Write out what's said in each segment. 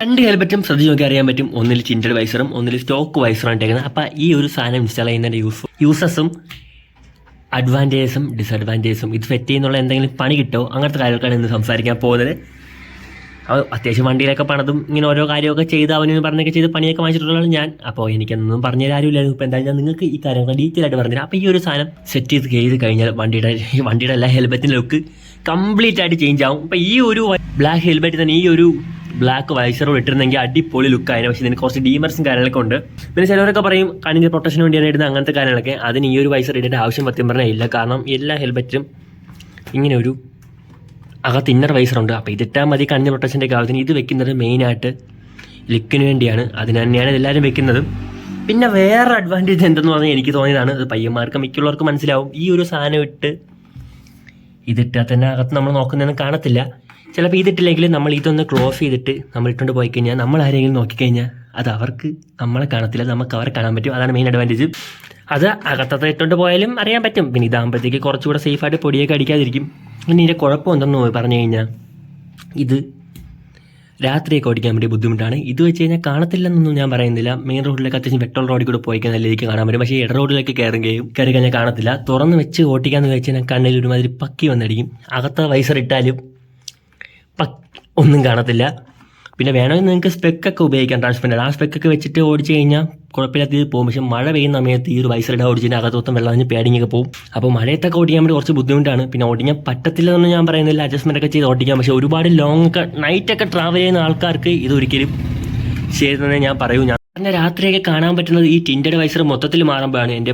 രണ്ട് ഹെൽമെറ്റും ശ്രദ്ധിച്ച് നോക്കി അറിയാൻ പറ്റും. ഒന്നിൽ ചിൻറ്റഡ് വൈസറും ഒന്നിൽ സ്റ്റോക്ക് വൈസറും ഇട്ടേക്കുന്നത്. അപ്പോൾ ഈ ഒരു സാധനം ഇൻസ്റ്റാൾ ചെയ്യുന്നതിൻ്റെ യൂസസും അഡ്വാൻറ്റേജസും ഡിസഡ്വാൻറ്റേജസും ഇത് സെറ്റ് ചെയ്യുന്നുള്ള എന്തെങ്കിലും പണി കിട്ടുമോ അങ്ങനത്തെ കാര്യങ്ങൾക്കാണ് ഇന്ന് സംസാരിക്കാൻ പോകുന്നത്. അത്യാവശ്യം വണ്ടിയിലൊക്കെ പണതും ഇങ്ങനെ ഓരോ കാര്യമൊക്കെ ചെയ്ത് അവന് പറഞ്ഞൊക്കെ ചെയ്ത് പണിയൊക്കെ വാങ്ങിച്ചിട്ടുള്ളതാണ് ഞാൻ. അപ്പോൾ എനിക്കൊന്നും പറഞ്ഞു തരാൻ ആരുമില്ലായിരുന്നു. ഇപ്പോൾ എന്തായാലും ഞാൻ നിങ്ങൾക്ക് ഈ കാര്യങ്ങൾ ഡീറ്റെയിൽ ആയിട്ട് പറഞ്ഞുതരാം. അപ്പോൾ ഈ ഒരു സാധനം സെറ്റ് ചെയ്ത് കഴിഞ്ഞാൽ വണ്ടിയുടെ എല്ലാ ഹെൽമെറ്റിൻ്റെ ലുക്ക് കംപ്ലീറ്റ് ആയിട്ട് ചേഞ്ച് ആവും. അപ്പോൾ ഈ ഒരു ബ്ലാക്ക് ഹെൽമെറ്റ് തന്നെ ഈ ഒരു ബ്ലാക്ക് വൈസറോട് ഇട്ടിരുന്നെങ്കിൽ അടിപൊളി ലുക്കായിരുന്നു. പക്ഷേ ഇതിന് കുറച്ച് ഡീമർസും കാര്യങ്ങളൊക്കെ ഉണ്ട്. പിന്നെ ചിലവരൊക്കെ പറയും കണ്ണിൻ്റെ പ്രൊട്ടക്ഷന് വേണ്ടിയാണ് ഇടുന്നത് അങ്ങനത്തെ കാര്യങ്ങളൊക്കെ. അതിന് ഈ ഒരു വൈസർ ഇടേണ്ട ആവശ്യം സത്യം പറഞ്ഞാൽ ഇല്ല. കാരണം എല്ലാ ഹെൽമെറ്റിലും ഇങ്ങനെ ഒരു അകത്ത് ഇന്നർ വൈസറുണ്ട്. അപ്പോൾ ഇതിട്ടാൽ മതി കണ്ണിന് പ്രൊട്ടക്ഷൻ്റെ കാര്യത്തിന്. ഇത് വെക്കുന്നത് മെയിനായിട്ട് ലുക്കിന് വേണ്ടിയാണ്. അതിന് തന്നെയാണ് എല്ലാവരും വെക്കുന്നത്. പിന്നെ വേറെ അഡ്വാൻറ്റേജ് എന്തെന്ന് പറഞ്ഞാൽ എനിക്ക് തോന്നിയതാണ്, അത് പയ്യന്മാർക്ക് മിക്കുള്ളവർക്ക് മനസ്സിലാവും. ഈ ഒരു സാധനം ഇതിട്ടാൽ തന്നെ അകത്ത് നമ്മൾ നോക്കുന്നതൊന്നും കാണത്തില്ല. ചിലപ്പോൾ ഇതിട്ടില്ലെങ്കിൽ നമ്മൾ ഇതൊന്ന് ക്ലോസ് ചെയ്തിട്ട് നമ്മൾ ഇട്ടുകൊണ്ട് പോയി കഴിഞ്ഞാൽ നമ്മൾ ആരെങ്കിലും നോക്കിക്കഴിഞ്ഞാൽ അത് അവർക്ക് നമ്മളെ കാണത്തില്ല, നമുക്ക് അവരെ കാണാൻ പറ്റും. അതാണ് മെയിൻ അഡ്വാൻറ്റേജ്. അത് അകത്തത്തെ ഇട്ടുകൊണ്ട് പോയാലും അറിയാൻ പറ്റും. പിന്നെ ഇതാകുമ്പോഴത്തേക്ക് കുറച്ചുകൂടെ സേഫായിട്ട് പൊടിയൊക്കെ അടിക്കാതിരിക്കും. പിന്നെ ഇതിൻ്റെ കുഴപ്പം എന്തെന്ന് പറഞ്ഞു കഴിഞ്ഞാൽ ഇത് രാത്രിയൊക്കെ ഓടിക്കാൻ വേണ്ടി ബുദ്ധിമുട്ടാണ്. ഇത് വെച്ച് കഴിഞ്ഞാൽ കാണത്തില്ലെന്നൊന്നും ഞാൻ പറയുന്നില്ല. മെയിൻ റോഡിലൊക്കെ അത്യാവശ്യം പെട്രോൾ റോഡിൽ കൂടെ പോയി കഴിഞ്ഞാൽ എനിക്ക് കാണാൻ പറ്റും. പക്ഷേ ഇട റോഡിലേക്ക് കയറി കഴിഞ്ഞാൽ കാണത്തില്ല. തുറന്ന് വെച്ച് ഓട്ടിക്കാന്ന് വെച്ച് കഴിഞ്ഞാൽ കണ്ണിൽ ഒരുമാതിരി പക്കി വന്നടിക്കും. അകത്ത വൈസർ ഇട്ടാലും ഒന്നും കാണത്തില്ല. പിന്നെ വേണമെങ്കിൽ നിങ്ങൾക്ക് സ്പെക്കൊക്കെ ഉപയോഗിക്കാം, ട്രാൻസ്പെറൻറ്റ്. ആ സ്പെക്കൊക്കെ വെച്ചിട്ട് ഓടിച്ച് കഴിഞ്ഞാൽ കുഴപ്പമില്ലാത്ത ഇത് പോകും. പക്ഷേ മഴ പെയ്യുന്ന സമയത്ത് ഈ ഒരു വൈസറിടെ ഓടിച്ചിട്ട് അകത്തൊത്തം വെള്ളം കഴിഞ്ഞ് പേടിങ്ങൊക്കെ പോകും. അപ്പോൾ മഴയത്തൊക്കെ ഓടിക്കാൻ വേണ്ടി കുറച്ച് ബുദ്ധിമുട്ടാണ്. പിന്നെ ഓടിക്കാൻ പറ്റത്തില്ലെന്നൊന്നും ഞാൻ പറയുന്നില്ല, അഡ്ജസ്റ്റ്മെൻ്റ് ഒക്കെ ചെയ്ത് ഓടിക്കാം. പക്ഷേ ഒരുപാട് ലോങ് ഒക്കെ നൈറ്റൊക്കെ ട്രാവൽ ചെയ്യുന്ന ആൾക്കാർക്ക് ഇതൊരിക്കലും ശരിയെന്നേ ഞാൻ പറയൂ. പിന്നെ രാത്രിയൊക്കെ കാണാൻ പറ്റുന്നത് ഈ ടിൻറ്റഡ് വൈസർ മൊത്തത്തിൽ മാറുമ്പോഴാണ്. എൻ്റെ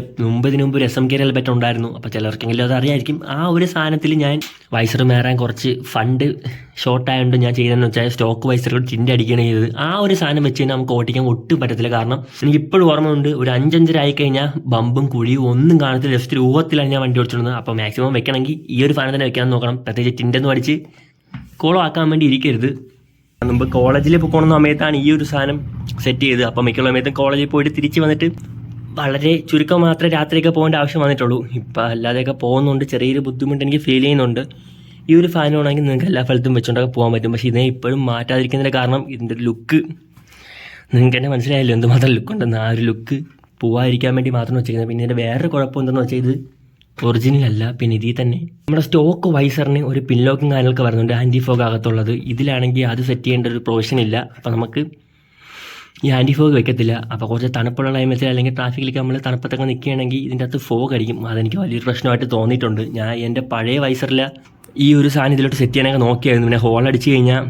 ഇതിനു മുമ്പ് ഒരു SMK ഹെൽമെറ്റ് ഉണ്ടായിരുന്നു. അപ്പോൾ ചിലർക്കെങ്കിലും അത് അറിയായിരിക്കും. ആ ഒരു സാധനത്തിൽ ഞാൻ വൈസർ മാറാൻ കുറച്ച് ഫണ്ട് ഷോർട്ടായതുകൊണ്ട് ഞാൻ ചെയ്തതെന്ന് വെച്ചാൽ സ്റ്റോക്ക് വൈസറുകൾ ടിൻറ്റ് അടിക്കുകയാണ് ചെയ്തത്. ആ ഒരു സാധനം വെച്ച് കഴിഞ്ഞാൽ നമുക്ക് ഓടിക്കാൻ ഒട്ടും പറ്റത്തില്ല. കാരണം എനിക്ക് ഇപ്പോഴും ഓർമ്മയുണ്ട്, ഒരു 5-5 ആയി കഴിഞ്ഞാൽ ബമ്പും കുഴിയും ഒന്നും കാണത്തില്ല. ജസ്റ്റ് രൂപത്തിലാണ് ഞാൻ വണ്ടി ഓടിച്ചിരുന്നത്. അപ്പോൾ മാക്സിമം വെക്കണമെങ്കിൽ ഈ ഒരു സാധനം തന്നെ വെക്കാൻ നോക്കണം. പ്രത്യേകിച്ച് ടിൻറ്റൊന്നും അടിച്ച് കോളം ആക്കാൻ വേണ്ടി ഇരിക്കരുത്. മുമ്പ് കോളേജിൽ പോകണമെന്ന സമയത്താണ് ഈ ഒരു സാധനം സെറ്റ് ചെയ്ത്. അപ്പോൾ മിക്കുള്ള സമയത്തും കോളേജിൽ പോയിട്ട് തിരിച്ച് വന്നിട്ട് വളരെ ചുരുക്കം മാത്രമേ രാത്രിയൊക്കെ പോകേണ്ട ആവശ്യം വന്നിട്ടുള്ളൂ. ഇപ്പോൾ അല്ലാതെയൊക്കെ പോകുന്നുണ്ട്, ചെറിയൊരു ബുദ്ധിമുട്ട് എനിക്ക് ഫീൽ ചെയ്യുന്നുണ്ട്. ഈ ഒരു ഫാനാണെങ്കിൽ നിങ്ങൾക്ക് എല്ലാ സ്ഥലത്തും വെച്ചുകൊണ്ടൊക്കെ പോകാൻ പറ്റും. പക്ഷേ ഇതിനെ ഇപ്പോഴും മാറ്റാതിരിക്കുന്നതിൻ്റെ കാരണം ഇതിൻ്റെ ലുക്ക് നിങ്ങൾക്ക് തന്നെ മനസ്സിലായല്ലോ എന്തുമാത്രം ലുക്കുണ്ടെന്ന്. ആ ഒരു ലുക്ക് പോവാതിരിക്കാൻ വേണ്ടി മാത്രം വെച്ചിരിക്കുന്നത്. പിന്നെ ഇതിൻ്റെ വേറൊരു കുഴപ്പം എന്തെന്ന് വെച്ചാൽ ഇത് ഒറിജിനൽ അല്ല. പിന്നെ ഇതിൽ തന്നെ നമ്മുടെ സ്റ്റോക്ക് വൈസറിന് ഒരു പിൻലോക്കും കാര്യങ്ങളൊക്കെ വരുന്നുണ്ട്, ആൻറ്റി ഫോഗ് അകത്തുള്ളത്. ഇതിലാണെങ്കിൽ അത് സെറ്റ് ചെയ്യേണ്ട ഒരു പ്രൊവിഷൻ ഇല്ല. അപ്പോൾ നമുക്ക് ഈ ആൻറ്റി ഫോഗ് വെക്കത്തില്ല. അപ്പോൾ കുറച്ച് തണുപ്പുള്ള ക്ലൈമറ്റിൽ അല്ലെങ്കിൽ ട്രാഫിക്കിലേക്ക് നമ്മൾ തണുപ്പത്തൊക്കെ നിൽക്കുകയാണെങ്കിൽ ഇതിൻ്റെ അകത്ത് ഫോഗ് അടിക്കും. അതെനിക്ക് വലിയൊരു പ്രശ്നമായിട്ട് തോന്നിയിട്ടുണ്ട്. ഞാൻ എൻ്റെ പഴയ വൈസറിൽ ഈ ഒരു സാധനം ഇതിലോട്ട് സെറ്റ് ചെയ്യാനൊക്കെ നോക്കിയായിരുന്നു. പിന്നെ ഹോൾ അടിച്ച് കഴിഞ്ഞാൽ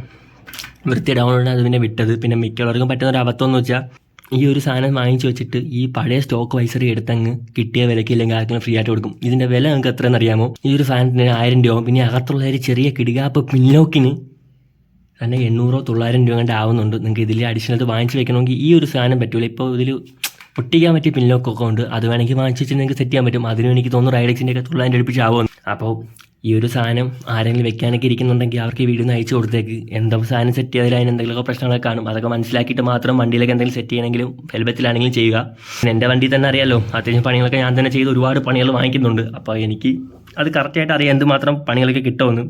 വൃത്തിയിടാവുന്നതാണ് അത് പിന്നെ വിട്ടത്. പിന്നെ മിക്കവർക്കും പറ്റുന്ന ഒരു അബദ്ധം എന്ന് വെച്ചാൽ ഈ ഒരു സാധനം വാങ്ങിച്ച് വെച്ചിട്ട് ഈ പഴയ സ്റ്റോക്ക് വൈസറി എടുത്തങ്ങ് കിട്ടിയ വിലയ്ക്ക് ഇല്ലെങ്കിൽ ആർക്കെങ്കിലും ഫ്രീ ആയിട്ട് കൊടുക്കും. ഇതിൻ്റെ വില നിങ്ങൾക്ക് എത്രയെന്ന് അറിയാമോ? ഈ ഒരു സാധനത്തിന് 1000 രൂപ. പിന്നെ അകത്തുള്ള ഒരു ചെറിയ കിടുകാപ്പ് പിന്നോക്കിന് തന്നെ 800-900 രൂപ കണ്ട് ആവുന്നുണ്ട്. നിങ്ങൾക്ക് ഇതിൽ അഡീഷണൽ വാങ്ങിച്ച് വെക്കണമെങ്കിൽ ഈ ഒരു സാധനം പറ്റില്ല. ഇപ്പോൾ ഇതിൽ ഒട്ടിക്കാൻ പറ്റിയ പിന്നോക്കൊക്കെ ഉണ്ട്, അത് വേണമെങ്കിൽ വാങ്ങിച്ച് വെച്ച് നിങ്ങൾക്ക് സെറ്റ് ചെയ്യാൻ പറ്റും. അതിനും എനിക്ക് തോന്നുന്നു റൈഡക്സിൻ്റെ ഒക്കെ 900 അടുപ്പിച്ച് ആവുമെന്ന്. അപ്പോൾ ഈ ഒരു സാധനം ആരെങ്കിലും വെക്കാനൊക്കെ ഇരിക്കുന്നുണ്ടെങ്കിൽ അവർക്ക് ഈ വീഡിയോ ഒന്ന് അയച്ചു കൊടുത്തേക്ക്. എന്താ സാധനം സെറ്റ് ചെയ്താൽ അതിന് എന്തെങ്കിലുമൊക്കെ പ്രശ്നങ്ങളൊക്കെ കാണും. അതൊക്കെ മനസ്സിലാക്കിയിട്ട് മാത്രം വണ്ടിയിലേക്ക് എന്തെങ്കിലും സെറ്റ് ചെയ്യണമെങ്കിലും ഹെൽമെറ്റിലാണെങ്കിലും ചെയ്യുക. പിന്നെ എൻ്റെ വണ്ടി തന്നെ അറിയാമല്ലോ, അത്യാവശ്യം പണികളൊക്കെ ഞാൻ തന്നെ ചെയ്ത് ഒരുപാട് പണികൾ വാങ്ങിക്കുന്നുണ്ട്. അപ്പോൾ എനിക്ക് അത് കറക്റ്റായിട്ട് അറിയാം എന്തുമാത്രം പണികളൊക്കെ കിട്ടുമെന്ന്.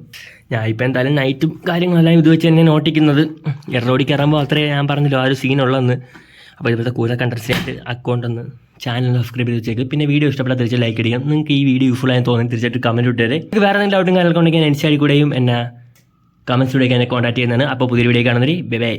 ഞാൻ ഇപ്പോൾ എന്തായാലും നൈറ്റും കാര്യങ്ങളെല്ലാം ഇത് വെച്ച് തന്നെ നോട്ടിക്കുന്നത്. റോഡിൽ കയറുമ്പോൾ അത്രേ ഞാൻ പറഞ്ഞല്ലോ ആ ഒരു സീനുള്ളതെന്ന്. അപ്പോൾ ഇപ്പോഴത്തെ കൂടുതൽ കണ്ടൻസിനായിട്ട് അക്കൗണ്ടൊന്ന് ചാനൽ സബ്സ്ക്രൈബ് ചെയ്ത് വെച്ചേക്ക്. പിന്നെ വീഡിയോ ഇഷ്ടപ്പെട്ടാൽ തീർച്ചയായും ലൈക്ക് അടിക്കാം. നിങ്ങൾക്ക് ഈ വീഡിയോ യൂസ്ഫുൾ ആയി തോന്നി തീർച്ചയായിട്ടും കമൻറ്റ് ഇട്ടേരെ. നിങ്ങൾക്ക് വേറെ എന്തെങ്കിലും ഡൗട്ടും കാര്യങ്ങളൊക്കെ ഉണ്ടെങ്കിൽ ഇൻസ്റ്റാഗ്രാമിൽ കൂടെയും എന്നെ കമൻസിലൂടെയൊക്കെ എന്നെ കോൺടാക്ട് ചെയ്യുന്നതാണ്. അപ്പോൾ പുതിയൊരു വീഡിയോ കാണുന്നവരെ ബൈ ബൈ.